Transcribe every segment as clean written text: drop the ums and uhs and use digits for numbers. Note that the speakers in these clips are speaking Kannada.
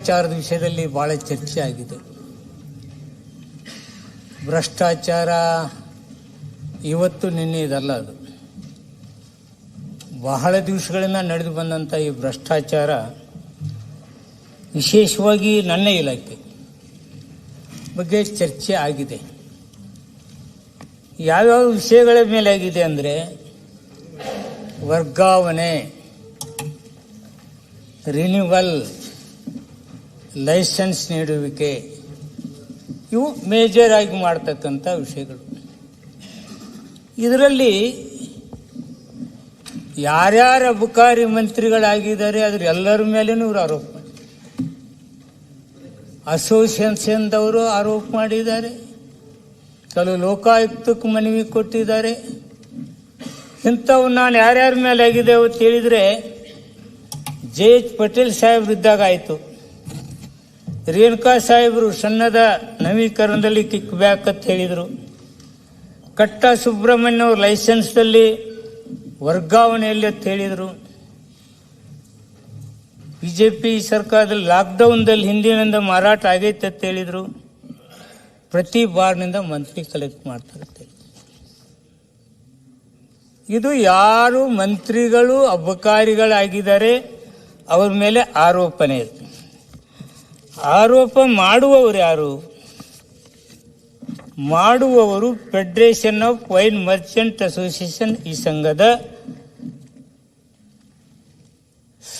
ಭ್ರಷ್ಟಾಚಾರದ ವಿಷಯದಲ್ಲಿ ಬಹಳ ಚರ್ಚೆ ಆಗಿದೆ. ಭ್ರಷ್ಟಾಚಾರ ಇವತ್ತು ನಿನ್ನೆ ಇದಲ್ಲ, ಅದು ಬಹಳ ದಿವಸಗಳಿಂದ ನಡೆದು ಬಂದಂಥ ಈ ಭ್ರಷ್ಟಾಚಾರ ವಿಶೇಷವಾಗಿ ನನ್ನ ಇಲಾಖೆ ಬಗ್ಗೆ ಚರ್ಚೆ ಆಗಿದೆ. ಯಾವ್ಯಾವ ವಿಷಯಗಳ ಮೇಲೆ ಆಗಿದೆ ಅಂದರೆ ವರ್ಗಾವಣೆ, ರಿನ್ಯೂವಲ್, ಲೈಸೆನ್ಸ್ ನೀಡುವಿಕೆ, ಇವು ಮೇಜರ್ ಆಗಿ ಮಾಡ್ತಕ್ಕಂಥ ವಿಷಯಗಳು. ಇದರಲ್ಲಿ ಯಾರ್ಯಾರು ಅಬಕಾರಿ ಮಂತ್ರಿಗಳಾಗಿದ್ದಾರೆ ಅದ್ರ ಎಲ್ಲರ ಮೇಲೇನೂ ಇವರು ಆರೋಪ ಮಾಡಿ, ಅಸೋಸಿಯೇಷನ್ದವರು ಆರೋಪ ಮಾಡಿದ್ದಾರೆ, ಕೆಲವು ಲೋಕಾಯುಕ್ತಕ್ಕೆ ಮನವಿ ಕೊಟ್ಟಿದ್ದಾರೆ. ಇಂಥವು ನಾನು ಯಾರ್ಯಾರ ಮೇಲೆ ಆಗಿದೆ ಅವತ್ತು ಹೇಳಿದರೆ JH ಪಟೇಲ್ ಸಾಹೇಬ್ರು ಇದ್ದಾಗ ಆಯಿತು, ರೇಣುಕಾ ಸಾಹೇಬರು ಸಣ್ಣದ ನವೀಕರಣದಲ್ಲಿ ಕಿಕ್ ಬ್ಯಾಕ್ ಅಂತ ಹೇಳಿದರು, ಕಟ್ಟ ಸುಬ್ರಹ್ಮಣ್ಯ ಅವರು ಲೈಸೆನ್ಸ್ದಲ್ಲಿ ವರ್ಗಾವಣೆಯಲ್ಲಿ ಅಂತ ಹೇಳಿದರು, BJP ಸರ್ಕಾರದಲ್ಲಿ ಲಾಕ್ಡೌನ್ದಲ್ಲಿ ಹಿಂದಿನಿಂದ ಮಾರಾಟ ಆಗೈತೆ ಅಂತ ಹೇಳಿದರು, ಪ್ರತಿ ಬಾರ್ನಿಂದ ಮಂತ್ರಿ ಕಲೆಕ್ಟ್ ಮಾಡ್ತಾರೆ. ಇದು ಯಾರು ಮಂತ್ರಿಗಳು ಅಬಕಾರಿಗಳಾಗಿದ್ದಾರೆ ಅವ್ರ ಮೇಲೆ ಆರೋಪನೆ ಇದೆ. ಆರೋಪ ಮಾಡುವವರು ಯಾರು? ಮಾಡುವವರು federation of wine merchant association, ಈ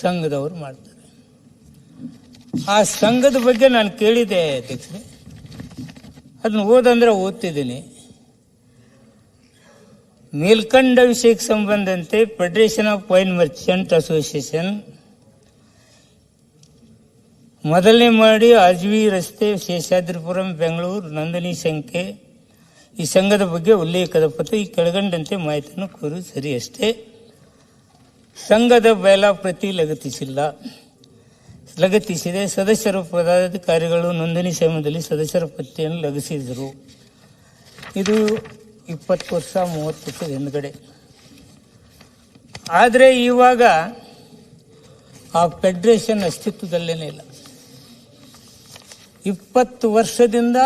ಸಂಘದವರು ಮಾಡ್ತಾರೆ. ಆ ಸಂಘದ ಬಗ್ಗೆ ನಾನು ಕೇಳಿದೆ ಅಧ್ಯಕ್ಷರೇ, ಅದನ್ನ ಓದಂದ್ರೆ ಓದ್ತಿದ್ದೀನಿ. ಮೇಲ್ಕಂಡ ವಿಷಯಕ್ಕೆ ಸಂಬಂಧಂತೆ federation of wine merchant association ಮೊದಲನೇ ಮಾಡಿ RGV ರಸ್ತೆ, ಶೇಷಾದ್ರಿಪುರಂ, ಬೆಂಗಳೂರು, ನೋಂದಣಿ ಸಂಖ್ಯೆ, ಈ ಸಂಘದ ಬಗ್ಗೆ ಉಲ್ಲೇಖದ ಪತ್ರ ಈ ಕೆಳಗಂಡಂತೆ ಮಾಹಿತಿಯನ್ನು ಕೋರುವುದು ಸರಿಯಷ್ಟೇ. ಸಂಘದ ಬಯಲಾಪ್ರತಿ ಲಗತ್ತಿಸಿದೆ. ಸದಸ್ಯರು ಪದಾಧಿಕಾರಿಗಳು ನೋಂದಣಿ ಸಮಯದಲ್ಲಿ ಸದಸ್ಯರ ಪಟ್ಟಿಯನ್ನು ಲಗತ್ತಿಸಿದರು. ಇದು 20 ವರ್ಷ 30 ವರ್ಷದ ಹಿಂದ್ಗಡೆ. ಆದರೆ ಇವಾಗ ಆ ಫೆಡರೇಷನ್ ಅಸ್ತಿತ್ವದಲ್ಲೇನೇ ಇಲ್ಲ. 20 ವರ್ಷದಿಂದ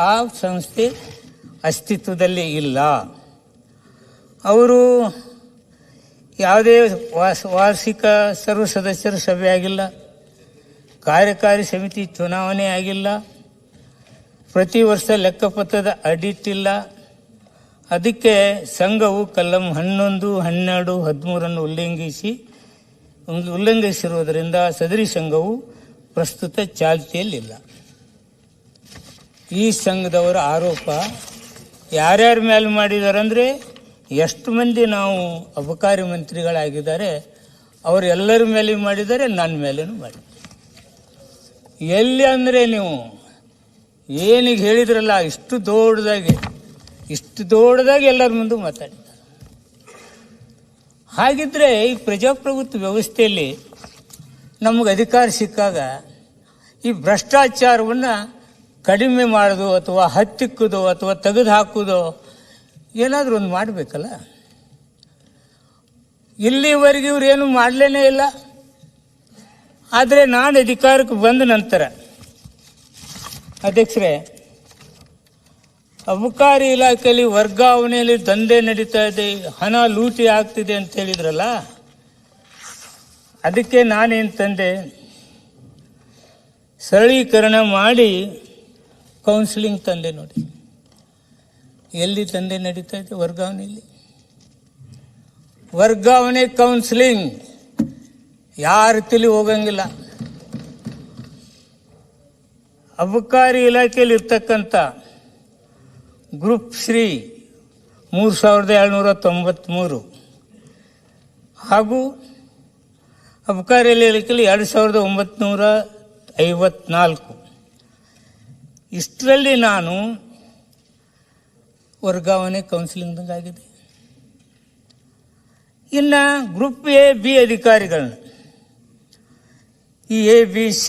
ಆ ಸಂಸ್ಥೆ ಅಸ್ತಿತ್ವದಲ್ಲಿ ಇಲ್ಲ. ಅವರು ಯಾವುದೇ ವಾರ್ಷಿಕ ಸರ್ವ ಸದಸ್ಯರ ಸಭೆ ಆಗಿಲ್ಲ, ಕಾರ್ಯಕಾರಿ ಸಮಿತಿ ಚುನಾವಣೆ ಆಗಿಲ್ಲ, ಪ್ರತಿ ವರ್ಷ ಲೆಕ್ಕಪತ್ರದ ಆಡಿಟ್ ಇಲ್ಲ. ಅದಕ್ಕೆ ಸಂಘವು ಕಲಂ 11, 12, 13 ಉಲ್ಲಂಘಿಸಿರುವುದರಿಂದ ಸದರಿ ಸಂಘವು ಪ್ರಸ್ತುತ ಚಾಲ್ತಿಯಲ್ಲಿಲ್ಲ. ಈ ಸಂಘದವರ ಆರೋಪ ಯಾರ್ಯಾರ ಮೇಲೆ ಮಾಡಿದ್ದಾರೆ ಅಂದರೆ, ಎಷ್ಟು ಮಂದಿ ನಾವು ಅಬಕಾರಿ ಮಂತ್ರಿಗಳಾಗಿದ್ದಾರೆ ಅವರೆಲ್ಲರ ಮೇಲೆ ಮಾಡಿದ್ದಾರೆ, ನನ್ನ ಮೇಲೇನು ಮಾಡಿ. ಎಲ್ಲಿ ಅಂದರೆ ನೀವು ಏನಿಗೆ ಹೇಳಿದ್ರಲ್ಲ, ಇಷ್ಟು ದೊಡ್ಡದಾಗಿ ಎಲ್ಲರ ಮುಂದೆ ಮಾತಾಡಿದ್ದಾರೆ. ಹಾಗಿದ್ರೆ ಈ ಪ್ರಜಾಪ್ರಭುತ್ವ ವ್ಯವಸ್ಥೆಯಲ್ಲಿ ನಮಗೆ ಅಧಿಕಾರ ಸಿಕ್ಕಾಗ ಈ ಭ್ರಷ್ಟಾಚಾರವನ್ನು ಕಡಿಮೆ ಮಾಡೋದು ಅಥವಾ ಹತ್ತಿಕ್ಕುದೋ ಅಥವಾ ತೆಗೆದು ಹಾಕೋದು ಏನಾದರೂ ಒಂದು ಮಾಡಬೇಕಲ್ಲ. ಇಲ್ಲಿವರೆಗೆ ಇವ್ರು ಏನು ಮಾಡಲೇ ಇಲ್ಲ. ಆದರೆ ನಾನು ಅಧಿಕಾರಕ್ಕೆ ಬಂದ ನಂತರ ಅಧ್ಯಕ್ಷರೇ, ಅಬಕಾರಿ ಇಲಾಖೆಯಲ್ಲಿ ವರ್ಗಾವಣೆಯಲ್ಲಿ ದಂಧೆ ನಡೀತಾ ಇದೆ, ಹಣ ಲೂಟಿ ಆಗ್ತಿದೆ ಅಂತ ಹೇಳಿದ್ರಲ್ಲ, ಅದಕ್ಕೆ ನಾನೇನು ತಂದೆ, ಸರಳೀಕರಣ ಮಾಡಿ ಕೌನ್ಸಿಲಿಂಗ್ ತಂದೆ. ನೋಡಿ ಎಲ್ಲಿ ದಂಧೆ ನಡೀತಾ ಇದೆ, ವರ್ಗಾವಣೆಯಲ್ಲಿ. ವರ್ಗಾವಣೆ ಕೌನ್ಸಿಲಿಂಗ್ ಯಾರ ತಲೆ ಹೋಗಂಗಿಲ್ಲ. ಅಬಕಾರಿ ಇಲಾಖೆಯಲ್ಲಿ ಇರ್ತಕ್ಕಂಥ ಗ್ರೂಪ್ 3 3793 ಹಾಗೂ ಅಬಕಾರಿ ಇಲಾಖೆಯಲ್ಲಿ 2954, ಇಷ್ಟರಲ್ಲಿ ನಾನು ವರ್ಗಾವಣೆ ಕೌನ್ಸಿಲಿಂಗ್ ಆಗಿದೆ. ಇನ್ನು ಗ್ರೂಪ್ A, B ಅಧಿಕಾರಿಗಳನ್ನ, ಈ ABC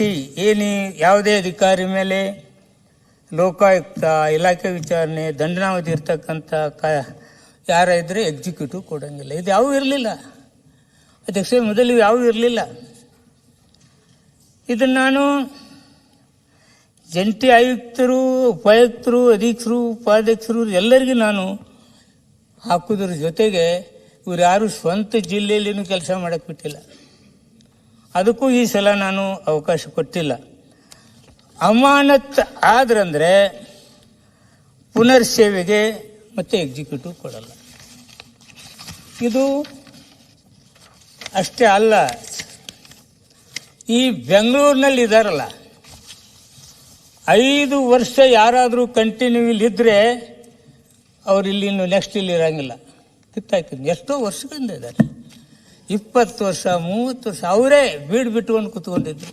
ಯಾವುದೇ ಅಧಿಕಾರಿ ಮೇಲೆ ಲೋಕಾಯುಕ್ತ, ಇಲಾಖೆ ವಿಚಾರಣೆ, ದಂಡನಾವಧಿ ಇರ್ತಕ್ಕಂಥ ಯಾರ ಇದ್ರೆ ಎಕ್ಸಿಕ್ಯೂಟಿವ್ ಕೊಡೋಂಗಿಲ್ಲ. ಇದು ಯಾವೂ ಇರಲಿಲ್ಲ ಅಧ್ಯಕ್ಷ, ಮೊದಲು ಯಾವೂ ಇರಲಿಲ್ಲ. ಇದನ್ನು ನಾನು ಜಂಟಿ ಆಯುಕ್ತರು, ಉಪಾಯುಕ್ತರು, ಅಧೀಕ್ಷರು, ಉಪಾಧ್ಯಕ್ಷರು ಎಲ್ಲರಿಗೂ ನಾನು ಹಾಕೋದ್ರ ಜೊತೆಗೆ ಇವ್ರು ಯಾರು ಸ್ವಂತ ಜಿಲ್ಲೆಯಲ್ಲಿನೂ ಕೆಲಸ ಮಾಡಕ್ಕೆ ಬಿಟ್ಟಿಲ್ಲ. ಅದಕ್ಕೂ ಈ ಸಲ ನಾನು ಅವಕಾಶ ಕೊಟ್ಟಿಲ್ಲ. ಅಮಾನತ್ ಆದ್ರಂದ್ರೆ ಪುನರ್ ಸೇವೆಗೆ ಮತ್ತೆ ಎಕ್ಸಿಕ್ಯೂಟಿವ್ ಕೊಡಲ್ಲ. ಇದು ಅಷ್ಟೇ ಅಲ್ಲ, ಈ ಬೆಂಗಳೂರಿನಲ್ಲಿ ಇದ್ದಾರಲ್ಲ 5 ವರ್ಷ ಯಾರಾದರೂ ಕಂಟಿನ್ಯೂ ಇಲ್ಲಿದ್ದರೆ ಅವ್ರು ಇಲ್ಲಿ ಇನ್ನು ನೆಕ್ಸ್ಟ್ ಇಲ್ಲಿ ಇರೋಂಗಿಲ್ಲ, ಕಿತ್ತಾಕಿದ್ರು. ಎಷ್ಟೋ ವರ್ಷಗಳಿಂದ ಇದ್ದಾರೆ, 20 ವರ್ಷ 30 ವರ್ಷ ಅವರೇ ಬೀಡು ಬಿಟ್ಕೊಂಡು ಕೂತ್ಕೊಂಡಿದ್ರು.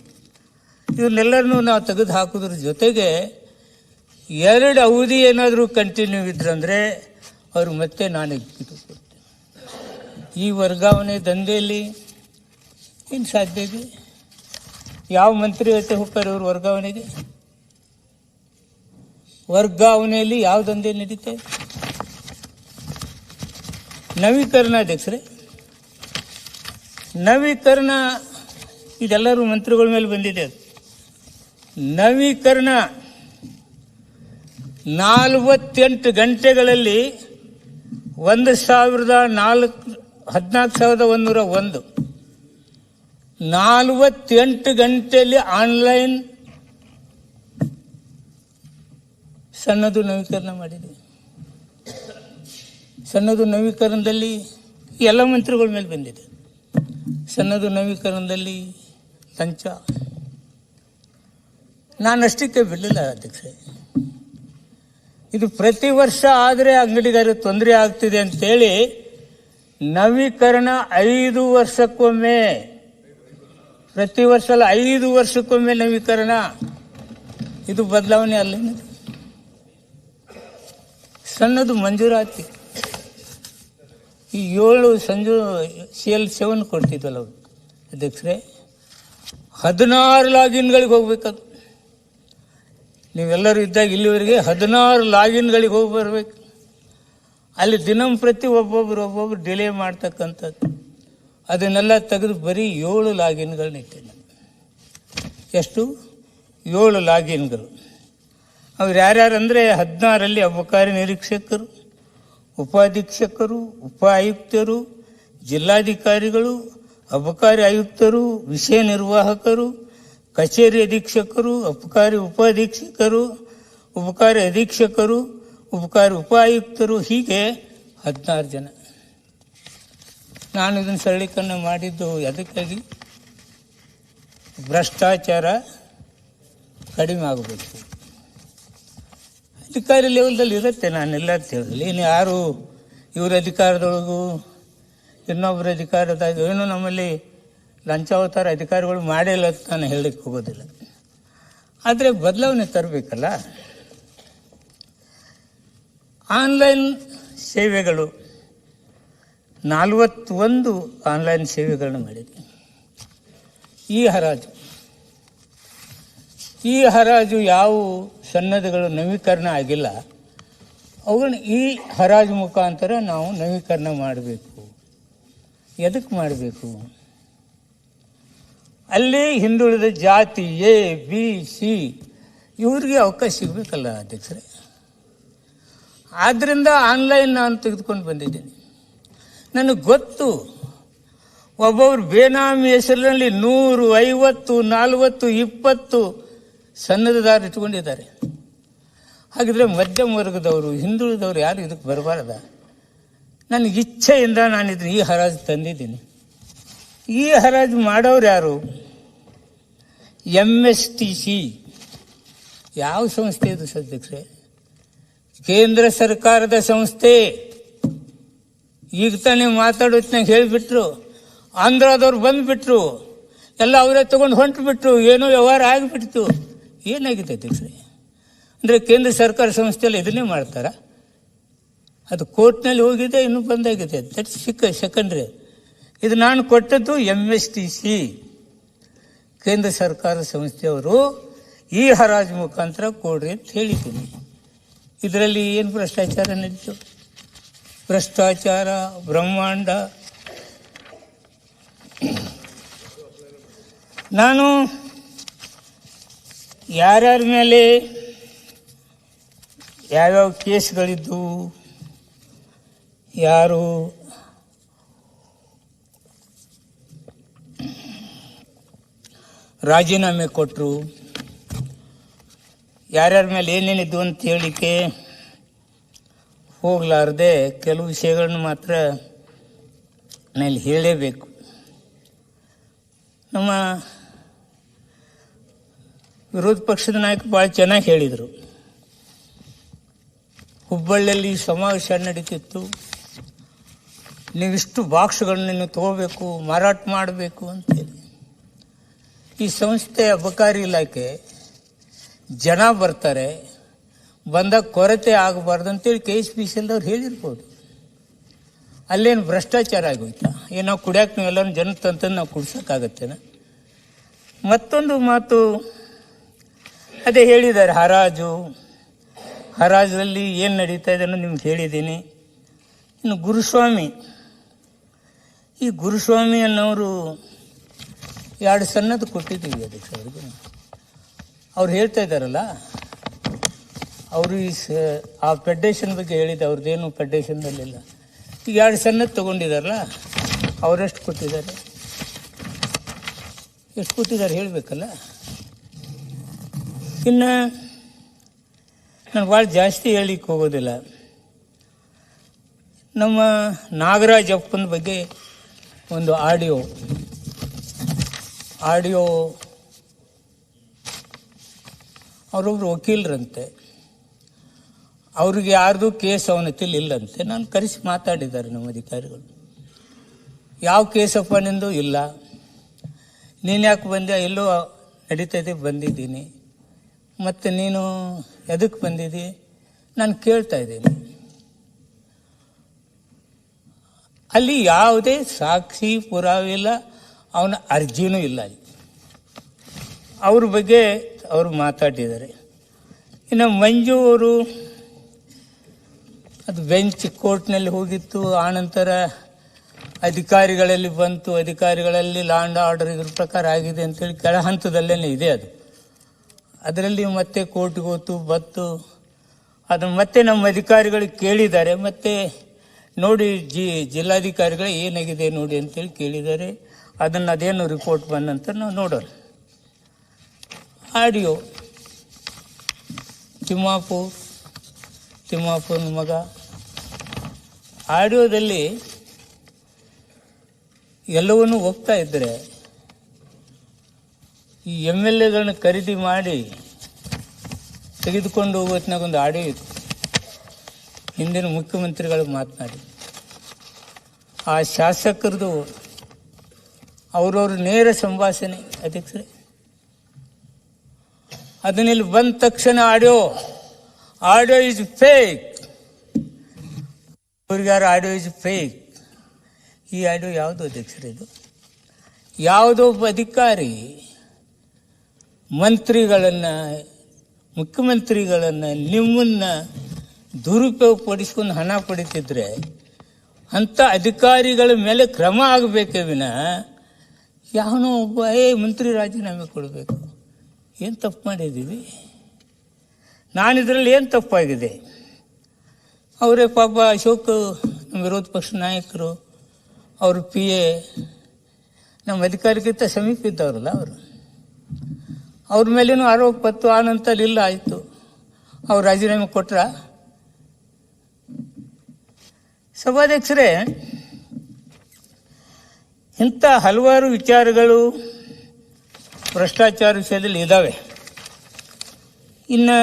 ಇವನ್ನೆಲ್ಲರನ್ನೂ ನಾವು ತೆಗೆದು ಹಾಕೋದ್ರ ಜೊತೆಗೆ 2 ಅವಧಿ ಏನಾದರೂ ಕಂಟಿನ್ಯೂ ಇದ್ರಂದರೆ ಅವ್ರು ಮತ್ತೆ ನಾನು ಎಕ್ಸಿಕ್ಯೂಟಿವ್ ಕೊಡ್ತೇನೆ. ಈ ವರ್ಗಾವಣೆ ದಂಧೆಯಲ್ಲಿ ಏನು ಸಾಧ್ಯ ಇದೆ? ಯಾವ ಮಂತ್ರಿ ಜೊತೆ ಹೋಗ್ತಾರೆ ಇವರು ವರ್ಗಾವಣೆಗೆ? ವರ್ಗಾವಣೆಯಲ್ಲಿ ಯಾವ ದಂಧೆ ನಡೀತೆ? ನವೀಕರಣ ಅಧ್ಯಕ್ಷರೇ, ನವೀಕರಣ ಇದೆಲ್ಲರೂ ಮಂತ್ರಿಗಳ ಮೇಲೆ ಬಂದಿದೆ. ಅದು ನವೀಕರಣ 48 ಗಂಟೆಗಳಲ್ಲಿ 14,101 48 ಗಂಟೆಯಲ್ಲಿ ಆನ್ಲೈನ್ ಸನ್ನದು ನವೀಕರಣ ಮಾಡಿದೆ. ಸನ್ನದು ನವೀಕರಣದಲ್ಲಿ ಎಲ್ಲ ಮಂತ್ರಿಗಳ ಮೇಲೆ ಬಂದಿದೆ. ಸನ್ನದು ನವೀಕರಣದಲ್ಲಿ ಲಂಚ ನಾನಷ್ಟಕ್ಕೆ ಬಿಡಲಿಲ್ಲ ಅಧ್ಯಕ್ಷೆ. ಇದು ಪ್ರತಿ ವರ್ಷ ಆದರೆ ಅಂಗಡಿಗಾರರಿಗೆ ತೊಂದರೆ ಆಗ್ತಿದೆ ಅಂತೇಳಿ ನವೀಕರಣ 5 ವರ್ಷಕ್ಕೊಮ್ಮೆ, ಪ್ರತಿ ವರ್ಷ ಅಲ್ಲ 5 ವರ್ಷಕ್ಕೊಮ್ಮೆ ನವೀಕರಣ. ಇದು ಬದಲಾವಣೆ ಅಲ್ಲ. ಸಣ್ಣದು ಮಂಜೂರಾತಿ ಈ 7 CL7 ಕೊಡ್ತಿದ್ವಲ್ಲ ಅವರು ಅಧ್ಯಕ್ಷರೇ, 16 ಲಾಗಿನ್ಗಳಿಗೆ ಹೋಗ್ಬೇಕದು. ನೀವೆಲ್ಲರೂ ಇದ್ದಾಗ ಇಲ್ಲಿವರೆಗೆ 16 ಲಾಗಿನ್ಗಳಿಗೆ ಹೋಗಿ ಬರಬೇಕು. ಅಲ್ಲಿ ದಿನಂಪ್ರತಿ ಒಬ್ಬೊಬ್ರು ಡಿಲೇ ಮಾಡ್ತಕ್ಕಂಥದ್ದು. ಅದನ್ನೆಲ್ಲ ತೆಗೆದು ಬರೀ 7 ಲಾಗಿನ್ಗಳನ್ನ ಇಟ್ಟೆ ನಾನು. ಎಷ್ಟು? 7 ಲಾಗಿನ್ಗಳು. ಅವ್ರು ಯಾರ್ಯಾರಂದರೆ 16ರಲ್ಲಿ ಅಬಕಾರಿ ನಿರೀಕ್ಷಕರು, ಉಪಾಧೀಕ್ಷಕರು, ಉಪ ಆಯುಕ್ತರು, ಜಿಲ್ಲಾಧಿಕಾರಿಗಳು, ಅಬಕಾರಿ ಆಯುಕ್ತರು, ವಿಷಯ ನಿರ್ವಾಹಕರು, ಕಚೇರಿ ಅಧೀಕ್ಷಕರು, ಅಬಕಾರಿ ಉಪಾಧೀಕ್ಷಕರು, ಉಪಕಾರಿ ಅಧೀಕ್ಷಕರು, ಉಪಕಾರಿ ಉಪ ಆಯುಕ್ತರು, ಹೀಗೆ 16 ಜನ. ನಾನು ಇದನ್ನು ಸರಳೀಕರಣ ಮಾಡಿದ್ದು ಅದಕ್ಕಾಗಿ ಭ್ರಷ್ಟಾಚಾರ ಕಡಿಮೆ ಆಗಬೇಕು. ಅಧಿಕಾರಿ ಲೆವೆಲ್ದಲ್ಲಿ ಇರುತ್ತೆ, ನಾನೆಲ್ಲ ತಿಳಿದಿಲ್ಲ. ಇನ್ನು ಯಾರು ಇವ್ರ ಅಧಿಕಾರದೊಳಗೂ ಇನ್ನೊಬ್ಬರ ಅಧಿಕಾರದಾಗ ಏನೂ ನಮ್ಮಲ್ಲಿ ಲಂಚಾವತಾರ ಅಧಿಕಾರಿಗಳು ಮಾಡಿಲ್ಲ ಅಂತ ನಾನು ಹೇಳಲಿಕ್ಕೆ ಹೋಗೋದಿಲ್ಲ. ಆದರೆ ಬದಲಾವಣೆ ತರಬೇಕಲ್ಲ. ಆನ್ಲೈನ್ ಸೇವೆಗಳು 41 ಆನ್ಲೈನ್ ಸೇವೆಗಳನ್ನು ಮಾಡಿದೆ. ಈ ಹರಾಜು ಯಾವ ಸನ್ನದ್ಗಳು ನವೀಕರಣ ಆಗಿಲ್ಲ ಅವುಗಳನ್ನ ಈ ಹರಾಜು ಮುಖಾಂತರ ನಾವು ನವೀಕರಣ ಮಾಡಬೇಕು. ಎದಕ್ಕೆ ಮಾಡಬೇಕು? ಅಲ್ಲಿ ಹಿಂದುಳಿದ ಜಾತಿ ABC ಇವ್ರಿಗೆ ಅವಕಾಶ ಸಿಗಬೇಕಲ್ಲ ಅಧ್ಯಕ್ಷರೇ. ಆದ್ದರಿಂದ ಆನ್ಲೈನ್ ನಾನು ತೆಗೆದುಕೊಂಡು ಬಂದಿದ್ದೀನಿ. ನನಗೆ ಗೊತ್ತು, ಒಬ್ಬೊಬ್ರು ಬೇನಾಮಿ ಹೆಸರಿನಲ್ಲಿ 100, 50, 40, 20 ಸನ್ನದ್ಧದಾರರು ಇಟ್ಕೊಂಡಿದ್ದಾರೆ. ಹಾಗಿದ್ರೆ ಮಧ್ಯಮ ವರ್ಗದವರು, ಹಿಂದುಳಿದವರು ಯಾರು ಇದಕ್ಕೆ ಬರಬಾರ್ದ? ನನಗೆ ಇಚ್ಛೆಯಿಂದ ನಾನು ಇದನ್ನು ಈ ಹರಾಜು ತಂದಿದ್ದೀನಿ. ಈ ಹರಾಜು ಮಾಡೋರು ಯಾರು? MSTC ಯಾವ ಸಂಸ್ಥೆ ಇದು ಅಧ್ಯಕ್ಷರೇ? ಕೇಂದ್ರ ಸರ್ಕಾರದ ಸಂಸ್ಥೆ. ಈಗ ತಾನೇ ಮಾತಾಡೋತ್ನಾಗ ಹೇಳಿಬಿಟ್ರು, ಆಂಧ್ರದವ್ರು ಬಂದುಬಿಟ್ರು, ಎಲ್ಲ ಅವರೇ ತೊಗೊಂಡು ಹೊಂಟುಬಿಟ್ರು, ಏನೋ ವ್ಯವಹಾರ ಆಗಿಬಿಡ್ತು. ಏನಾಗಿದೆ ಅಧ್ಯಕ್ಷರೇ? ಅಂದರೆ ಕೇಂದ್ರ ಸರ್ಕಾರ ಸಂಸ್ಥೆಯಲ್ಲಿ ಇದನ್ನೇ ಮಾಡ್ತಾರ? ಅದು ಕೋರ್ಟ್ನಲ್ಲಿ ಹೋಗಿದೆ, ಇನ್ನೂ ಬಂದಾಗಿದೆ. That's secondary. ಇದು ನಾನು ಕೊಟ್ಟದ್ದು MSTC ಕೇಂದ್ರ ಸರ್ಕಾರ ಸಂಸ್ಥೆಯವರು ಈ ಹರಾಜು ಮುಖಾಂತರ ಕೊಡ್ರಿ ಅಂತ ಹೇಳಿದ್ದೀನಿ. ಇದರಲ್ಲಿ ಏನು ಭ್ರಷ್ಟಾಚಾರ ನಡೀತು? ಭ್ರಷ್ಟಾಚಾರ ಬ್ರಹ್ಮಾಂಡ. ನಾನು ಯಾರ್ಯಾರ ಮೇಲೆ ಯಾವ್ಯಾವ ಕೇಸ್ಗಳಿದ್ದು, ಯಾರು ರಾಜೀನಾಮೆ ಕೊಟ್ಟರು, ಯಾರ್ಯಾರ ಮೇಲೆ ಏನೇನಿದ್ದು ಅಂತ ಹೇಳಿಕೆ ಹೋಗಲಾರ್ದೆ ಕೆಲವು ವಿಷಯಗಳನ್ನು ಮಾತ್ರ ನಾನು ಹೇಳಲೇಬೇಕು. ನಮ್ಮ ವಿರೋಧ ಪಕ್ಷದ ನಾಯಕರು ಭಾಳ ಚೆನ್ನಾಗಿ ಹೇಳಿದರು. ಹುಬ್ಬಳ್ಳಿಯಲ್ಲಿ ಸಮಾವೇಶ ನಡೀತಿತ್ತು, ನೀವಿಷ್ಟು ಬಾಕ್ಸ್ಗಳನ್ನು ತಗೋಬೇಕು, ಮಾರಾಟ ಮಾಡಬೇಕು ಅಂತೇಳಿ. ಈ ಸಂಸ್ಥೆ ಅಬಕಾರಿ ಇಲಾಖೆ ಜನ ಬರ್ತಾರೆ, ಬಂದಾಗ ಕೊರತೆ ಆಗಬಾರ್ದು ಅಂತೇಳಿ KSPCLದವ್ರು ಹೇಳಿರ್ಬೋದು. ಅಲ್ಲೇನು ಭ್ರಷ್ಟಾಚಾರ ಆಗೋಯ್ತಾ? ಏನೋ ಕುಡಿಯೋಕೆ ನೀವೆಲ್ಲರೂ ಜನ ತಂತಂದು ನಾವು ಕುಡ್ಸೋಕ್ಕಾಗತ್ತೇನ? ಮತ್ತೊಂದು ಮಾತು ಅದೇ ಹೇಳಿದ್ದಾರೆ, ಹರಾಜಲ್ಲಿ ಏನು ನಡೀತಾ ಇದೆ ಅನ್ನೋ ನಿಮ್ಗೆ ಹೇಳಿದ್ದೀನಿ. ಇನ್ನು ಈ ಗುರುಸ್ವಾಮಿ ಅನ್ನೋರು 2 ಸನ್ನದ್ದು ಕೊಟ್ಟಿದ್ದೀವಿ ಅದಕ್ಕೆ ಅವ್ರಿಗೆ. ಅವ್ರು ಹೇಳ್ತಾ ಇದ್ದಾರಲ್ಲ, ಅವರು ಆ ಫೆಡರೇಷನ್ ಬಗ್ಗೆ ಹೇಳಿದ್ದೆ, ಅವ್ರದ್ದೇನು ಫೆಡರೇಷನ್ನಲ್ಲಿಲ್ಲ. ಈಗ 2 ಸನ್ನದ್ದು ತೊಗೊಂಡಿದ್ದಾರಲ್ಲ, ಅವರೆಷ್ಟು ಕೊಟ್ಟಿದ್ದಾರೆ, ಎಷ್ಟು ಕೊಟ್ಟಿದ್ದಾರೆ ಹೇಳಬೇಕಲ್ಲ. ಇನ್ನು ನಾನು ಭಾಳ ಜಾಸ್ತಿ ಹೇಳಲಿಕ್ಕೆ ಹೋಗೋದಿಲ್ಲ. ನಮ್ಮ ನಾಗರಾಜ್ ಅಪ್ಪನ ಬಗ್ಗೆ ಒಂದು ಆಡಿಯೋ ಅವರೊಬ್ರು ವಕೀಲರಂತೆ, ಅವ್ರಿಗೆ ಯಾರ್ದು ಕೇಸ್ ಅವನತಿಲಿ ಇಲ್ಲಂತೆ. ನಾನು ಕರೆಸಿ ಮಾತಾಡಿದ್ದಾರೆ ನಮ್ಮ ಅಧಿಕಾರಿಗಳು. ಯಾವ ಕೇಸಪ್ಪ ನಿಂದು ಇಲ್ಲ, ನೀನು ಯಾಕೆ ಬಂದೆ? ಎಲ್ಲೋ ನಡೀತದೆ ಬಂದಿದ್ದೀನಿ. ಮತ್ತು ನೀನು ಎದಕ್ಕೆ ಬಂದಿದ್ದಿ? ನಾನು ಕೇಳ್ತಾ ಇದ್ದೀನಿ. ಅಲ್ಲಿ ಯಾವುದೇ ಸಾಕ್ಷಿ ಪುರಾವೆ ಇಲ್ಲ, ಅವನ ಅರ್ಜಿನೂ ಇಲ್ಲ. ಅಲ್ಲಿ ಅವ್ರ ಬಗ್ಗೆ ಅವರು ಮಾತಾಡಿದ್ದಾರೆ. ಇನ್ನು ಮಂಜು ಅವರು ಅದು ಬೆಂಚ್ ಕೋರ್ಟ್ನಲ್ಲಿ ಹೋಗಿತ್ತು, ಆನಂತರ ಅಧಿಕಾರಿಗಳಲ್ಲಿ ಬಂತು, ಅಧಿಕಾರಿಗಳಲ್ಲಿ ಲಾ ಆ್ಯಂಡ್ ಆರ್ಡರ್ ಇದ್ರ ಪ್ರಕಾರ ಆಗಿದೆ ಅಂತೇಳಿ ಕೆಳ ಹಂತದಲ್ಲೇ ಇದೆ ಅದು. ಅದರಲ್ಲಿ ಮತ್ತೆ ಕೋರ್ಟ್ಗೆ ಬತ್ತು ಅದನ್ನು ಮತ್ತೆ ನಮ್ಮ ಅಧಿಕಾರಿಗಳಿಗೆ ಕೇಳಿದ್ದಾರೆ. ಮತ್ತೆ ನೋಡಿ ಜಿಲ್ಲಾಧಿಕಾರಿಗಳು ಏನಾಗಿದೆ ನೋಡಿ ಅಂತೇಳಿ ಕೇಳಿದ್ದಾರೆ. ಅದನ್ನು ಅದೇನು ರಿಪೋರ್ಟ್ ಬಂದಂತ ನಾವು ನೋಡೋಣ. ಆಡಿಯೋ ತಿಮ್ಮಾಪುರ ಮಗ ಆಡಿಯೋದಲ್ಲಿ ಎಲ್ಲವನ್ನೂ ಹೋಗ್ತಾ ಇದ್ದರೆ ಈ MLAಗಳನ್ನ ಖರೀದಿ ಮಾಡಿ ತೆಗೆದುಕೊಂಡು ಹೋಗೋತ್ನಾಗ ಒಂದು ಆಡಿಯೋ ಇತ್ತು. ಹಿಂದಿನ ಮುಖ್ಯಮಂತ್ರಿಗಳು ಮಾತನಾಡಿ ಆ ಶಾಸಕರದು ಅವ್ರವ್ರ ನೇರ ಸಂಭಾಷಣೆ ಅಧ್ಯಕ್ಷರೇ. ಅದನ್ನಿಲ್ಲಿ ಬಂದ ತಕ್ಷಣ ಆಡಿಯೋ ಇಸ್ ಫೇಕ್, ಅವ್ರಿಗಾರ ಆಡಿಯೋ ಇಸ್ ಫೇಕ್. ಈ ಆಡಿಯೋ ಯಾವುದು ಅಧ್ಯಕ್ಷರೇ? ಇದು ಯಾವುದೋ ಒಬ್ಬ ಅಧಿಕಾರಿ ಮುಖ್ಯಮಂತ್ರಿಗಳನ್ನು ನಿಮ್ಮನ್ನ ದುರುಪಯೋಗ ಪಡಿಸ್ಕೊಂಡು ಹಣ ಪಡಿತಿದ್ರೆ ಅಂಥ ಅಧಿಕಾರಿಗಳ ಮೇಲೆ ಕ್ರಮ ಆಗಬೇಕೇ ವಿನ ಯಾವನೋ ಒಬ್ಬ ಮಂತ್ರಿ ರಾಜೀನಾಮೆ ಕೊಡಬೇಕು. ಏನು ತಪ್ಪು ಮಾಡಿದ್ದೀವಿ? ನಾನಿದ್ರಲ್ಲಿ ಏನು ತಪ್ಪಾಗಿದೆ? ಅವರೇ ಪಾಪ ಅಶೋಕ್, ನಮ್ಮ ವಿರೋಧ ಪಕ್ಷ ನಾಯಕರು, ಅವರು PA ನಮ್ಮ ಅಧಿಕಾರಿಗಿಂತ ಸಮೀಪ ಇದ್ದವರಲ್ಲ ಅವ್ರ ಮೇಲೇನು ಆರೋಪ ಪತ್ತು. ಆನಂತರ ಇಲ್ಲ ಆಯಿತು, ಅವ್ರು ರಾಜೀನಾಮೆ ಕೊಟ್ರ? ಸಭಾಧ್ಯಕ್ಷರೇ, ಇಂಥ ಹಲವಾರು ವಿಚಾರಗಳು ಭ್ರಷ್ಟಾಚಾರ ವಿಷಯದಲ್ಲಿ ಇದ್ದಾವೆ. ಇನ್ನು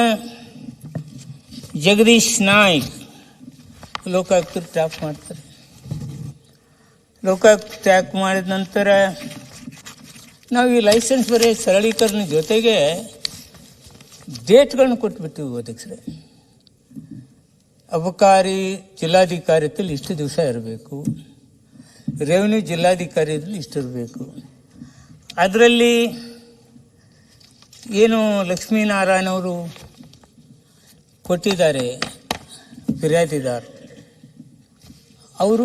ಜಗದೀಶ್ ನಾಯ್ಕ್ ಲೋಕಾಯುಕ್ತರು ಟ್ರ್ಯಾಕ್ ಮಾಡ್ತಾರೆ. ಲೋಕಾಯುಕ್ತ ಟ್ರ್ಯಾಕ್ ಮಾಡಿದ ನಂತರ ನಾವು ಈ ಲೈಸೆನ್ಸ್ ಬರೀ ಸರಳೀಕರಣ ಜೊತೆಗೆ ಡೇಟ್ಗಳನ್ನು ಕೊಟ್ಬಿಟ್ಟಿವಿ ಅಧ್ಯಕ್ಷರೇ. ಅಬಕಾರಿ ಜಿಲ್ಲಾಧಿಕಾರಿಯಲ್ಲಿ ಇಷ್ಟು ದಿವಸ ಇರಬೇಕು, ರೆವಿನ್ಯೂ ಜಿಲ್ಲಾಧಿಕಾರಿಯಲ್ಲಿ ಇಷ್ಟು ಇರಬೇಕು. ಅದರಲ್ಲಿ ಏನು ಲಕ್ಷ್ಮೀನಾರಾಯಣ ಅವರು ಕೊಟ್ಟಿದ್ದಾರೆ ಫಿರ್ಯಾದಿದಾರ, ಅವರು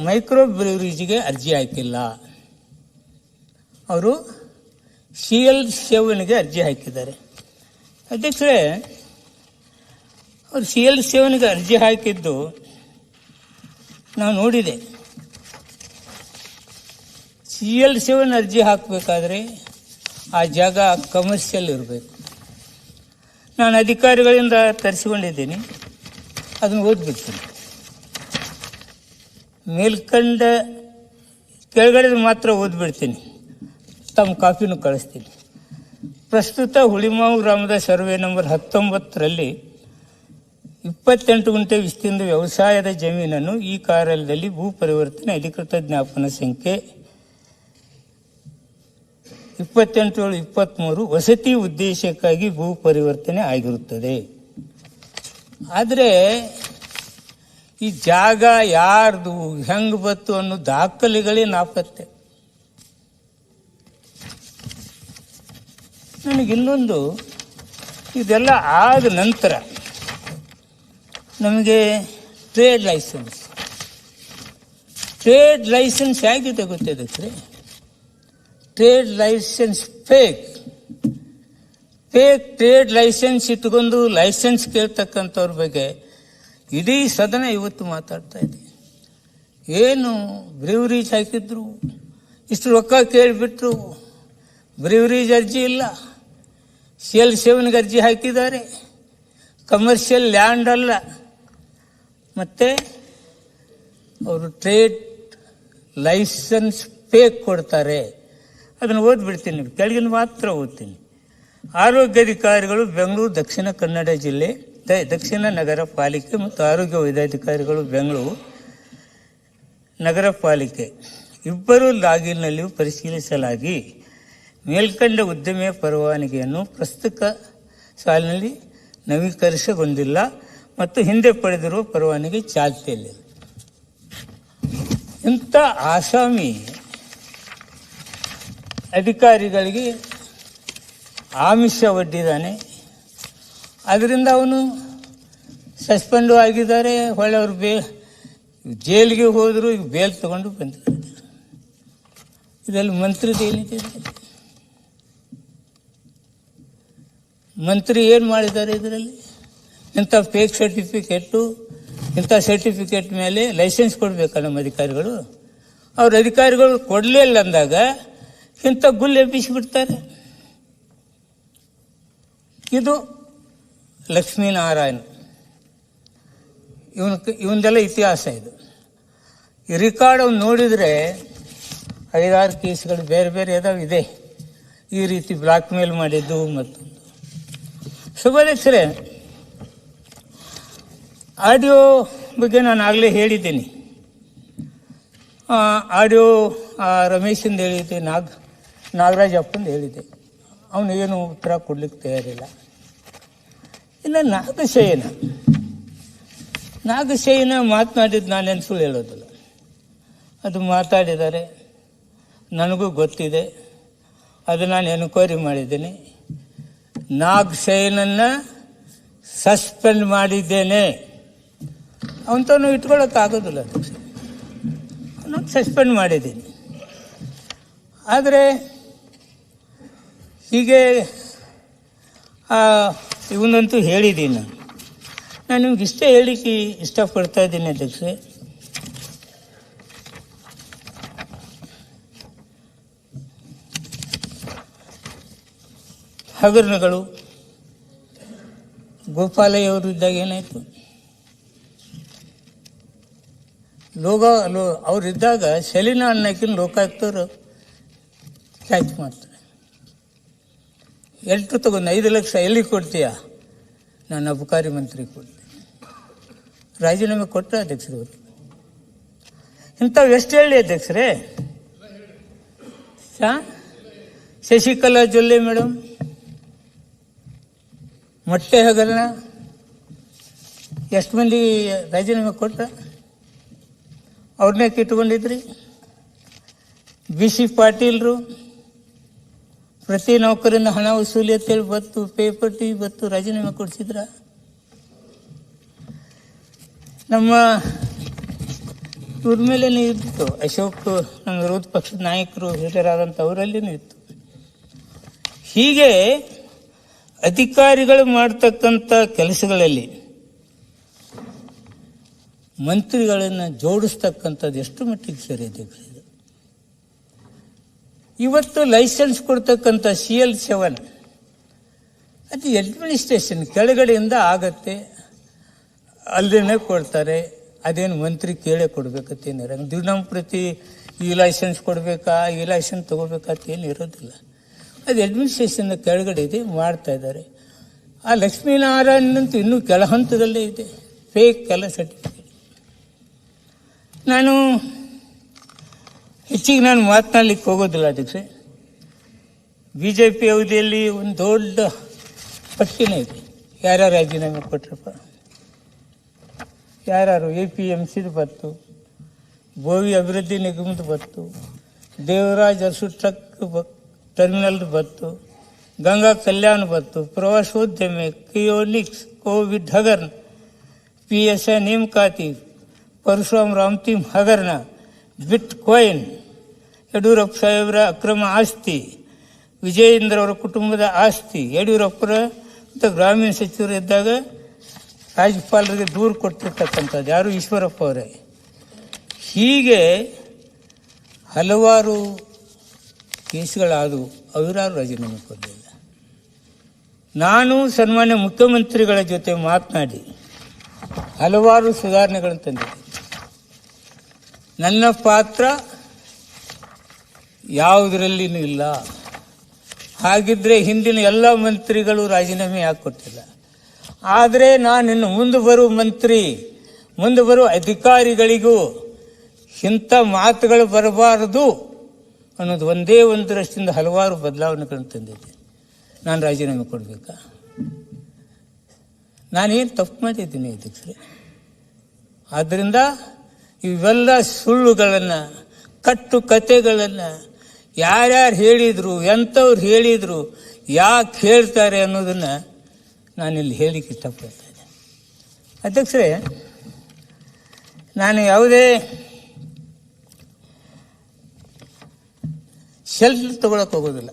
ಮೈಕ್ರೋ ಬ್ರೀವರೇಜ್ಗೆ ಅರ್ಜಿ ಹಾಕಿಲ್ಲ, ಅವರು CL7ಗೆ ಅರ್ಜಿ ಹಾಕಿದ್ದಾರೆ. ಅಧ್ಯಕ್ಷರೇ, ಅವರು CL7ಗೆ ಅರ್ಜಿ ಹಾಕಿದ್ದು ನಾವು ನೋಡಿದೆ. CL7 ಅರ್ಜಿ ಹಾಕಬೇಕಾದ್ರೆ ಆ ಜಾಗ ಕಮರ್ಷಿಯಲ್ ಇರಬೇಕು. ನಾನು ಅಧಿಕಾರಿಗಳಿಂದ ತರಿಸಿಕೊಂಡಿದ್ದೀನಿ, ಅದನ್ನು ಓದ್ಬಿಡ್ತೀನಿ. ಮೇಲ್ಕಂಡ ಕೆಳಗಡೆ ಮಾತ್ರ ಓದ್ಬಿಡ್ತೀನಿ, ತಮ್ಮ ಕಾಪಿನೂ ಕಳಿಸ್ತೀನಿ. ಪ್ರಸ್ತುತ ಹುಳಿಮಾವು ಗ್ರಾಮದ ಸರ್ವೆ ನಂಬರ್ 19ರಲ್ಲಿ 28 ಗುಂಟೆ ವಿಸ್ತೀರ್ಣ ವ್ಯವಸಾಯದ ಜಮೀನನ್ನು ಈ ಕಾರ್ಯಾಲಯದಲ್ಲಿ ಭೂ ಪರಿವರ್ತನೆ ಅಧಿಕೃತ ಜ್ಞಾಪನ ಸಂಖ್ಯೆ 28/7/23 ವಸತಿ ಉದ್ದೇಶಕ್ಕಾಗಿ ಭೂ ಪರಿವರ್ತನೆ ಆಗಿರುತ್ತದೆ. ಆದರೆ ಈ ಜಾಗ ಯಾರ್ದು ಹೆಂಗೆ ಬತ್ತು ಅನ್ನೋ ದಾಖಲೆಗಳೇ ನಾಪತ್ತೆ. ನನಗಿನ್ನೊಂದು, ಇದೆಲ್ಲ ಆದ ನಂತರ ನಮಗೆ ಟ್ರೇಡ್ ಲೈಸೆನ್ಸ್ ಹೇಗಿದೆ ಗೊತ್ತಿದೆ. Trade licence fake trade licence ಇಟ್ಕೊಂಡು ಲೈಸೆನ್ಸ್ ಕೇಳ್ತಕ್ಕಂಥವ್ರ ಬಗ್ಗೆ ಇಡೀ ಸದನ ಇವತ್ತು ಮಾತಾಡ್ತಾ ಇದೆ. ಏನು ಬ್ರೀವರೀಜ್ ಹಾಕಿದ್ರು, ಇಷ್ಟು ರೊಕ್ಕ ಕೇಳಿಬಿಟ್ರು, ಬ್ರೀವರೀಜ್ ಅರ್ಜಿ ಇಲ್ಲ, CL7ಗೆ ಅರ್ಜಿ ಹಾಕಿದ್ದಾರೆ, ಕಮರ್ಷಿಯಲ್ ಲ್ಯಾಂಡ್ ಅಲ್ಲ, ಮತ್ತು ಅವರು ಟ್ರೇಡ್ ಲೈಸೆನ್ಸ್ ಫೇಕ್ ಕೊಡ್ತಾರೆ. ಅದನ್ನು ಓದ್ಬಿಡ್ತೀನಿ, ಕೆಳಗಿನ ಮಾತ್ರ ಓದ್ತೀನಿ. ಆರೋಗ್ಯಾಧಿಕಾರಿಗಳು ಬೆಂಗಳೂರು ದಕ್ಷಿಣ ಕನ್ನಡ ಜಿಲ್ಲೆ ದಕ್ಷಿಣ ನಗರ ಪಾಲಿಕೆ ಮತ್ತು ಆರೋಗ್ಯ ವೈದ್ಯಾಧಿಕಾರಿಗಳು ಬೆಂಗಳೂರು ನಗರ ಪಾಲಿಕೆ ಇಬ್ಬರು ಲಾಗಿನ್ನಲ್ಲಿಯೂ ಪರಿಶೀಲಿಸಲಾಗಿ ಮೇಲ್ಕಂಡ ಉದ್ಯಮಿಯ ಪರವಾನಗಿಯನ್ನು ಪ್ರಸ್ತುತ ಸಾಲಿನಲ್ಲಿ ನವೀಕರಿಸಿಕೊಂಡಿಲ್ಲ ಮತ್ತು ಹಿಂದೆ ಪಡೆದಿರುವ ಪರವಾನಗಿ ಚಾಲ್ತಿಯಲ್ಲಿದೆ. ಇಂಥ ಆಸಾಮಿ ಅಧಿಕಾರಿಗಳಿಗೆ ಆಮಿಷ ಒಡ್ಡಿದ್ದಾನೆ. ಅದರಿಂದ ಅವನು ಸಸ್ಪೆಂಡು ಆಗಿದ್ದಾರೆ. ಹೊಳ್ಳಿ ಅವರು ಜೈಲಿಗೆ ಹೋದರು, ಈಗ ಬೇಲ್ ತಗೊಂಡು ಬಂದಿದ್ದಾರೆ. ಇದರಲ್ಲಿ ಮಂತ್ರಿದು ಏನಿದೆ? ಮಂತ್ರಿ ಏನು ಮಾಡಿದ್ದಾರೆ ಇದರಲ್ಲಿ? ಇಂಥ ಫೇಕ್ ಇಂಥ ಸರ್ಟಿಫಿಕೇಟ್ ಮೇಲೆ ಲೈಸೆನ್ಸ್ ಕೊಡಬೇಕ ನಮ್ಮ ಅಧಿಕಾರಿಗಳು. ಅವ್ರ ಅಧಿಕಾರಿಗಳು ಕೊಡಲಿಲ್ಲ ಅಂದಾಗ ಇಂಥ ಗುಲ್ ಎಬ್ಬಿಸಿಬಿಡ್ತಾರೆ. ಇದು ಲಕ್ಷ್ಮೀನಾರಾಯಣ, ಇವನದೆಲ್ಲ ಇತಿಹಾಸ. ಇದು ಈ ರೆಕಾರ್ಡ್ ಅವ್ನು ನೋಡಿದರೆ 5-6 ಕೇಸ್ಗಳು ಬೇರೆ ಬೇರೆ ಇದೆ ಈ ರೀತಿ ಬ್ಲಾಕ್ ಮೇಲ್ ಮಾಡಿದ್ದು. ಮತ್ತೊಂದು ಸಭಾಧ್ಯಕ್ಷರೇ, ಆಡಿಯೋ ಬಗ್ಗೆ ನಾನು ಆಗಲೇ ಹೇಳಿದ್ದೀನಿ. ಆಡಿಯೋ ರಮೇಶಂದು ಹೇಳಿದ್ದೆ, ನಾಗರಾಜ್ ಅಪ್ಪಂದು ಹೇಳಿದ್ದೆ. ಅವನು ಏನು ಉತ್ತರ ಕೊಡ್ಲಿಕ್ಕೆ ತಯಾರಿಲ್ಲ. ಇನ್ನು ನಾಗಶಯನ ಮಾತನಾಡಿದ್ದು ನಾನೇನು ಸುಳ್ಳು ಹೇಳೋದಿಲ್ಲ. ಅದು ಮಾತಾಡಿದ್ದಾರೆ, ನನಗೂ ಗೊತ್ತಿದೆ. ಅದು ನಾನು ಎನ್ಕ್ವೈರಿ ಮಾಡಿದ್ದೇನೆ. ನಾಗಶಯನನ್ನ ಸಸ್ಪೆಂಡ್ ಮಾಡಿದ್ದೇನೆ. ಅವಂತವನು ಇಟ್ಕೊಳ್ಳೋಕ್ಕಾಗೋದಿಲ್ಲ. ನಾನು ಸಸ್ಪೆಂಡ್ ಮಾಡಿದ್ದೀನಿ. ಆದರೆ ಹೀಗೆ ಇವನಂತೂ ಹೇಳಿದ್ದೀನಿ. ನಾನು ನಿಮ್ಗೆ ಇಷ್ಟೇ ಹೇಳಿಕ್ಕೆ ಇಷ್ಟಪಡ್ತಾ ಇದ್ದೀನಿ ಅಧ್ಯಕ್ಷೆ. ಹಗರಣಗಳು ಗೋಪಾಲಯ್ಯ ಅವರು ಇದ್ದಾಗ ಏನಾಯಿತು? ಅವರಿದ್ದಾಗ ಸೆಲಿನಾ ಅನ್ನಕ್ಕಿನ ಲೋಕಾಯುಕ್ತರು ಕ್ಯಾಚ್ ಮಾಡ್ತಾರೆ. ಎಷ್ಟು ತಗೊಂಡು 5 ಲಕ್ಷ ಎಲ್ಲಿ ಕೊಡ್ತೀಯ? ನಾನು ಅಬಕಾರಿ ಮಂತ್ರಿ ಕೊಡ್ತೀನಿ. ರಾಜೀನಾಮೆ ಕೊಟ್ಟರೆ ಅಧ್ಯಕ್ಷರವರು. ಇಂಥವು ಎಷ್ಟು ಹೇಳಿ ಅಧ್ಯಕ್ಷರೇ? ಶಶಿಕಲಾ ಜೊಲ್ಲೆ ಮೇಡಮ್ ಮೊಟ್ಟೆ ಹಗರಣ ಎಷ್ಟು ಮಂದಿ ರಾಜೀನಾಮೆ ಕೊಟ್ಟ? ಅವ್ರನ್ನೇ ಕಿಟ್ಕೊಂಡಿದ್ರಿ. BC ಪಾಟೀಲ್ರು ಪ್ರತಿ ನೌಕರಿಂದ ಹಣ ವಸೂಲಿ ಅಂತೇಳಿ ಬತ್ತು, ಪೇಪರ್ ಟಿ ಬತ್ತು, ರಾಜೀನಾಮೆ ಕೊಡಿಸಿದ್ರ. ನಮ್ಮ ಇವ್ರ ಮೇಲೇನೇ ಇತ್ತು. ಅಶೋಕ್, ನಮ್ಮ ವಿರೋಧ ಪಕ್ಷದ ನಾಯಕರು ಹಿರಿಯರಾದಂಥ ಅವರಲ್ಲಿನೂ ಇತ್ತು. ಹೀಗೆ ಅಧಿಕಾರಿಗಳು ಮಾಡ್ತಕ್ಕಂಥ ಕೆಲಸಗಳಲ್ಲಿ ಮಂತ್ರಿಗಳನ್ನು ಜೋಡಿಸ್ತಕ್ಕಂಥದ್ದು ಎಷ್ಟು ಮಟ್ಟಿಗೆ ಸರಿ ಅಧ್ಯಕ್ಷ? ಇವತ್ತು ಲೈಸೆನ್ಸ್ ಕೊಡ್ತಕ್ಕಂಥ CL7 ಅದು ಅಡ್ಮಿನಿಸ್ಟ್ರೇಷನ್ ಕೆಳಗಡೆಯಿಂದ ಆಗತ್ತೆ, ಅಲ್ಲೇ ಕೊಡ್ತಾರೆ. ಅದೇನು ಮಂತ್ರಿ ಕೇಳೇ ಕೊಡ್ಬೇಕತ್ತೇನಿರ ದಿನಂಪ್ರತಿ ಈ ಲೈಸೆನ್ಸ್ ಕೊಡಬೇಕಾ, ಈ ಲೈಸೆನ್ಸ್ ತೊಗೋಬೇಕಂತೇನು ಇರೋದಿಲ್ಲ. ಅದು ಅಡ್ಮಿನಿಸ್ಟ್ರೇಷನ್ ಕೆಳಗಡೆ ಇದೆ, ಮಾಡ್ತಾ ಇದ್ದಾರೆ. ಆ ಲಕ್ಷ್ಮೀನಾರಾಯಣಂತೂ ಇನ್ನೂ ಕೆಳ ಹಂತದಲ್ಲೇ ಇದೆ, ಫೇಕ್ ಎಲ್ಲ ಸರ್ಟಿಫಿಕೇಟ್. ನಾನು ಹೆಚ್ಚಿಗೆ ಮಾತನಾಡಲಿಕ್ಕೆ ಹೋಗೋದಿಲ್ಲ ಅಧ್ಯಕ್ಷೆ. BJP ಅವಧಿಯಲ್ಲಿ ಒಂದು ದೊಡ್ಡ ಪಟ್ಟಿನೇ ಇದೆ, ಯಾರ್ಯಾರು ರಾಜೀನಾಮೆ ಕೊಟ್ರಪ್ಪ, ಯಾರ್ಯಾರು APMCದು ಬತ್ತು, ಬೋವಿ ಅಭಿವೃದ್ಧಿ ನಿಗಮದ ಬತ್ತು, ದೇವರಾಜ್ ಅರಸು ಟ್ರಕ್ ಟರ್ಮಿನಲ್ದು ಬತ್ತು, ಗಂಗಾ ಕಲ್ಯಾಣ ಬತ್ತು, ಪ್ರವಾಸೋದ್ಯಮ, ಕಿಯೋನಿಕ್ಸ್, ಕೋವಿಡ್ ಹಗರಣ, PSI ನೇಮಕಾತಿ, ಪರಶುರಾಮ್ ರಾಮತೀಮ್ ಹಗರಣ, ಬಿಟ್ ಕಾಯಿನ್, ಯಡಿಯೂರಪ್ಪ ಸಾಹೇಬರ ಅಕ್ರಮ ಆಸ್ತಿ, ವಿಜಯೇಂದ್ರ ಅವರ ಕುಟುಂಬದ ಆಸ್ತಿ, ಯಡಿಯೂರಪ್ಪರ ಗ್ರಾಮೀಣ ಸಚಿವರು ಇದ್ದಾಗ ರಾಜ್ಯಪಾಲರಿಗೆ ದೂರು ಕೊಟ್ಟಿರ್ತಕ್ಕಂಥದ್ದು ಯಾರು, ಈಶ್ವರಪ್ಪ ಅವರೇ. ಹೀಗೆ ಹಲವಾರು ಕೇಸುಗಳಾದವು, ಅವರಾರು ರಾಜೀನಾಮೆ ಕೊಡಲಿಲ್ಲ. ನಾನು ಸನ್ಮಾನ್ಯ ಮುಖ್ಯಮಂತ್ರಿಗಳ ಜೊತೆ ಮಾತನಾಡಿ ಹಲವಾರು ಸುಧಾರಣೆಗಳನ್ನು ತಂದಿದ್ದೆ. ನನ್ನ ಪಾತ್ರ ಯಾವುದರಲ್ಲಿನೂ ಇಲ್ಲ. ಹಾಗಿದ್ರೆ ಹಿಂದಿನ ಎಲ್ಲ ಮಂತ್ರಿಗಳು ರಾಜೀನಾಮೆ ಯಾಕೆ ಕೊಟ್ಟಿಲ್ಲ? ಆದರೆ ನಾನಿನ್ನು ಮುಂದೆ ಬರುವ ಅಧಿಕಾರಿಗಳಿಗೂ ಇಂಥ ಮಾತುಗಳು ಬರಬಾರದು ಅನ್ನೋದು ಒಂದೇ ಒಂದರಷ್ಟಿಂದ ಹಲವಾರು ಬದಲಾವಣೆಗಳನ್ನು ತಂದಿದ್ದೆ. ನಾನು ರಾಜೀನಾಮೆ ಕೊಡಬೇಕಾ? ನಾನೇನು ತಪ್ಪು ಮಾಡಿದ್ದೀನಿ ಅಧ್ಯಕ್ಷರೇ? ಆದ್ದರಿಂದ ಇವೆಲ್ಲ ಸುಳ್ಳುಗಳನ್ನು, ಕಟ್ಟು ಕತೆಗಳನ್ನು ಯಾರ್ಯಾರು ಹೇಳಿದರು, ಎಂಥವ್ರು ಹೇಳಿದರು, ಯಾಕೆ ಹೇಳ್ತಾರೆ ಅನ್ನೋದನ್ನು ನಾನಿಲ್ಲಿ ಹೇಳಿಕ್ಕೆ ಇಷ್ಟಪಡ್ತಾ ಇದ್ದೆ. ಅಧ್ಯಕ್ಷರೇ, ನಾನು ಯಾವುದೇ ಶೆಲ್ಟರ್ ತಗೊಳಕ್ಕೆ ಹೋಗೋದಿಲ್ಲ.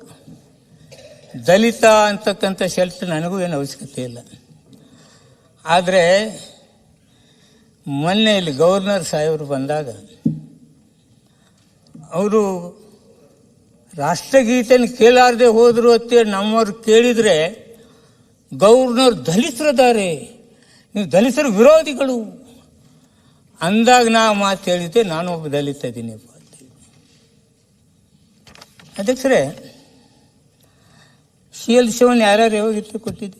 ದಲಿತ ಅಂತಕ್ಕಂಥ ಶೆಲ್ಟರ್ ನನಗೂ ಏನು ಅವಶ್ಯಕತೆ ಇಲ್ಲ. ಆದರೆ ಮೊನ್ನೆ ಇಲ್ಲಿ ಗವರ್ನರ್ ಸಾಹೇಬರು ಬಂದಾಗ ಅವರು ರಾಷ್ಟ್ರಗೀತೆಯನ್ನು ಕೇಳಾರದೆ ಹೋದರು ಅಂತೇಳಿ ನಮ್ಮವ್ರು ಕೇಳಿದರೆ, ಗವರ್ನರ್ ದಲಿತರಿದ್ದಾರೆ, ನೀವು ದಲಿತರ ವಿರೋಧಿಗಳು ಅಂದಾಗ ನಾ ಮಾತು ಹೇಳಿದ್ದೆ, ನಾನು ಒಬ್ಬ ದಲಿತ ಇದ್ದೀನಿ ಅಂತೇಳಿ. ಅಧ್ಯಕ್ಷರೇ, CL7 ಯಾರ್ಯಾರು ಯಾವಾಗಿತ್ತು ಕೊಟ್ಟಿದ್ದೆ?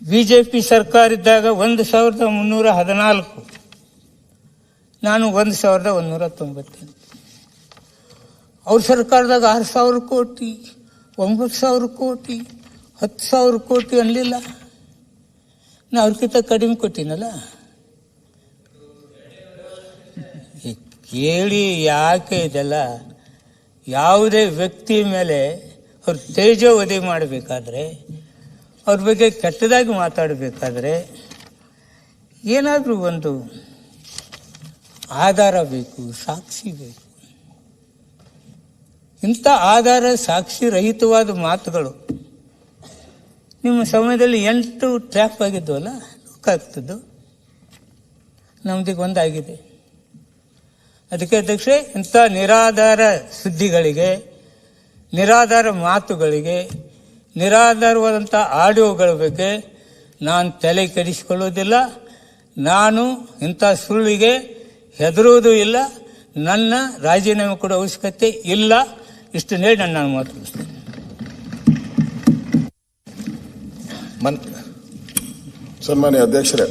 BJP ಸರ್ಕಾರ ಇದ್ದಾಗ 1314, ನಾನು 1198. ಅವ್ರ ಸರ್ಕಾರದಾಗ 6000 ಕೋಟಿ, 9000 ಕೋಟಿ, 10,000 ಕೋಟಿ ಅನ್ನಲಿಲ್ಲ. ನಾ ಅವ್ರಿಗಿಂತ ಕಡಿಮೆ ಕೊಟ್ಟಿನಲ್ಲ. ಕೇಳಿ ಯಾಕೆ ಇದೆಲ್ಲ? ಯಾವುದೇ ವ್ಯಕ್ತಿ ಮೇಲೆ ಅವ್ರ ತೇಜೋವಧೆ ಮಾಡಬೇಕಾದ್ರೆ, ಅವ್ರ ಬಗ್ಗೆ ಕೆಟ್ಟದಾಗಿ ಮಾತಾಡಬೇಕಾದ್ರೆ ಏನಾದರೂ ಒಂದು ಆಧಾರ ಬೇಕು, ಸಾಕ್ಷಿ ಬೇಕು. ಇಂಥ ಆಧಾರ ಸಾಕ್ಷಿ ರಹಿತವಾದ ಮಾತುಗಳು ನಿಮ್ಮ ಸಮಯದಲ್ಲಿ 8 ಟ್ರ್ಯಾಪ್ ಆಗಿದ್ವಲ್ಲ, ಲೋಕಾಯುಕ್ತದ್ದು, ನಮ್ದಿಗೆ ಒಂದಾಗಿದೆ. ಅದಕ್ಕೆ ಅಧ್ಯಕ್ಷೆ, ಇಂಥ ನಿರಾಧಾರ ಸುದ್ದಿಗಳಿಗೆ, ನಿರಾಧಾರ ಮಾತುಗಳಿಗೆ, ನಿರಾಧಾರವಾದಂಥ ಆಡಿಯೋಗಳ ಬಗ್ಗೆ ನಾನು ತಲೆ ಕೆಡಿಸಿಕೊಳ್ಳೋದಿಲ್ಲ. ನಾನು ಇಂಥ ಸುಳ್ಳಿಗೆ ಹೆದರುವುದೂ ಇಲ್ಲ. ನನ್ನ ರಾಜೀನಾಮೆ ಕೊಡೋ ಅವಶ್ಯಕತೆ ಇಲ್ಲ. ಇಷ್ಟು ಹೇಳಿ ನಾನು ಮಾತನಾಡ್ತೇನೆ. ಸನ್ಮಾನ್ಯ ಅಧ್ಯಕ್ಷರೇ,